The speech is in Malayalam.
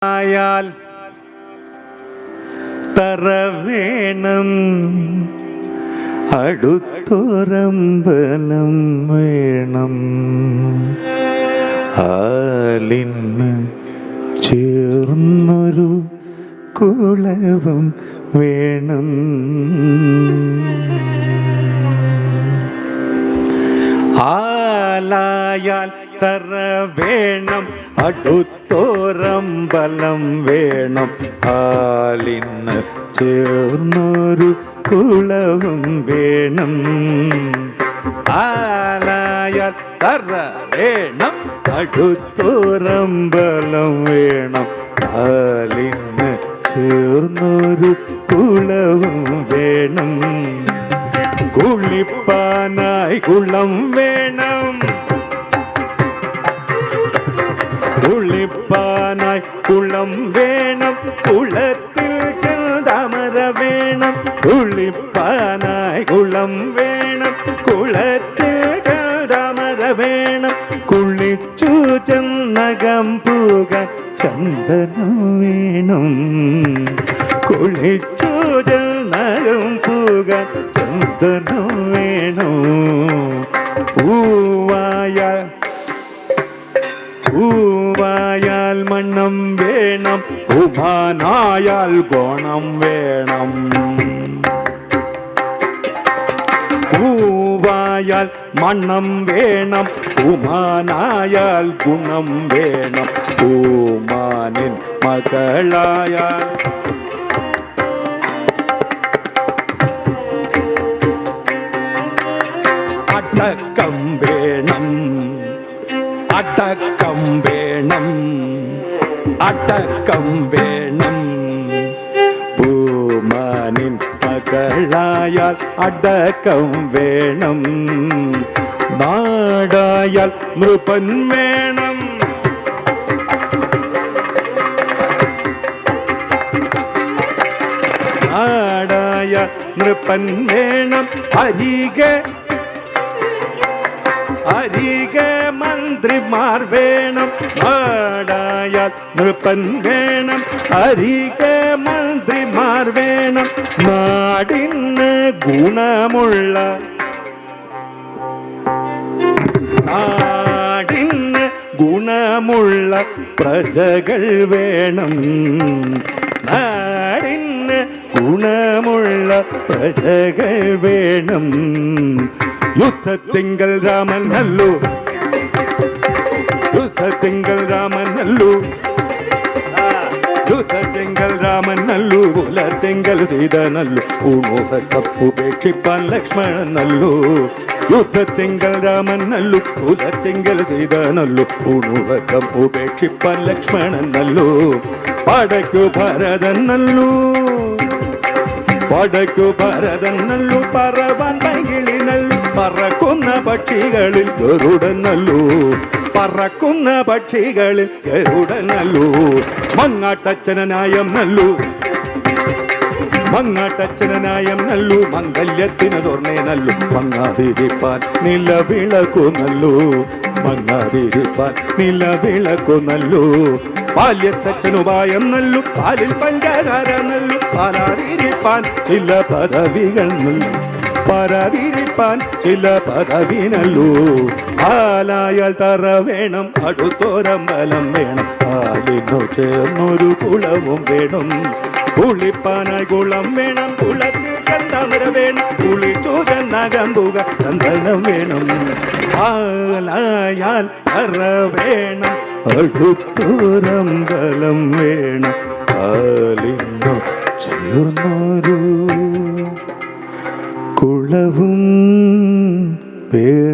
ആയാൽ തറ വേണം, അടുത്തൊരമ്പലം വേണം, ആലിന് ചേർന്നൊരു കുളവും വേണം. ആലായാൽ തറ വേണം, അടുത്തൊരമ്പലം വേണം, ആലിന് ചേർന്നൊരു കുളവും വേണം. ആലായാൽ തറ വേണം, അടുത്തൊരമ്പലം വേണം, ആലിന് ചേർന്നൊരു കുളവും വേണം. കുളിപ്പാനായി കുളം വേണം, കുളിപ്പാനായി കുളം വേണം, കുളത്തിൽ ചെന്താമര വേണം. കുളിപ്പാനായി കുളം വേണം, കുളത്തിൽ ചെന്താമര വേണം, കുളിച്ചു ചെന്നകം പൂകാൻ ചന്ദനം വേണം. കുളിച്ചു ചെന്നകം പൂകാൻ ചന്ദനം വേണം. പൂവായാൽ മണ്ണം വേണം, ഉമാനായാൽ ഗുണം വേണം. പൂവായാൽ മണ്ണം വേണം, ഉമാനായാൽ ഗുണം വേണം, ഉമാനിൻ മകളായാൽ അടക്കം വേണം, അടക്കം വേണം, അടക്കം വേണം. ഭൂമാനിൻ മകളായാൽ അടക്കം വേണം. നാടായാൽ നൃപൻ വേണം, നാടായാൽ നൃപൻ വേണം, അരികെ മന്ത്രിമാർ വേണം. നാടായാൽ നൃപൻ വേണം, അരികെ മന്ത്രിമാർ വേണം. നാടിന് ഗുണമുള്ള, നാടിന് ഗുണമുള്ള പ്രജകൾ വേണം. നാടിന് ഗുണമുള്ള പ്രജകൾ വേണം. യുദ്ധത്തിങ്കൽ രാമൻ നല്ലു, യുദ്ധത്തിങ്കൽ രാമൻ നല്ലു, യുദ്ധത്തിങ്കൽ രാമൻ നല്ലു, കുലത്തിങ്കൽ സീത നല്ലു, പൂണൂഹക്കം ഉപേക്ഷിപ്പാൻ ലക്ഷ്മണൻ നല്ലു. യുദ്ധത്തിങ്കൽ രാമൻ നല്ലു, കുലത്തിങ്കൽ സീത നല്ലു, പൂണൂഹക്കം ഉപേക്ഷിപ്പാൻ ലക്ഷ്മണൻ നല്ലു. പടയ്ക്കു ഭരതൻ നല്ലു, പടയ്ക്കു ഭരതൻ നല്ലു, പറവാൻ പൈകിളി നല്ലു, പറക്കുന്ന പക്ഷികളിൽ ഗരുഡൻ നല്ലു, പറക്കുന്ന പക്ഷികളിൽ ഗരുഡൻ നല്ലു. മങ്ങാട്ടച്ഛനായം നല്ലു, മങ്ങാട്ടച്ഛനായം നല്ലു, മംഗല്യത്തിന് തോർണേ നല്ലു, മങ്ങാതിരിപ്പാൻ നിലവിളക്കു നല്ലു, മങ്ങാതിരിപ്പാൻ നിലവിളക്കു നല്ലു. ബാല്യത്തച്ഛനുപായം നല്ലു, പാലിൽ പഞ്ചാര നല്ലു, പാലാതിരിപ്പാൻ ചില പദവികൾ നല്ലു, പാരാതിരിപ്പാൻ ചില പദവി നല്ലു. ആലായാൽ തറ വേണം, അടുത്തൊരമ്പലം വേണം, ആലിനു ചേർന്നൊരു കുളവും വേണം. കുളിപ്പാനായി കുളം വേണം, കുളത്തിൽ ചന്ദമര വേണം, കുളിച്ചു ചെന്നകം പൂകാൻ ചന്ദനം വേണം. ആലായാൽ തറ വേണം, അടുത്തൊരമ്പലം വേണം, ആലിനു ചേർന്നൊരു കുളവും വേണം.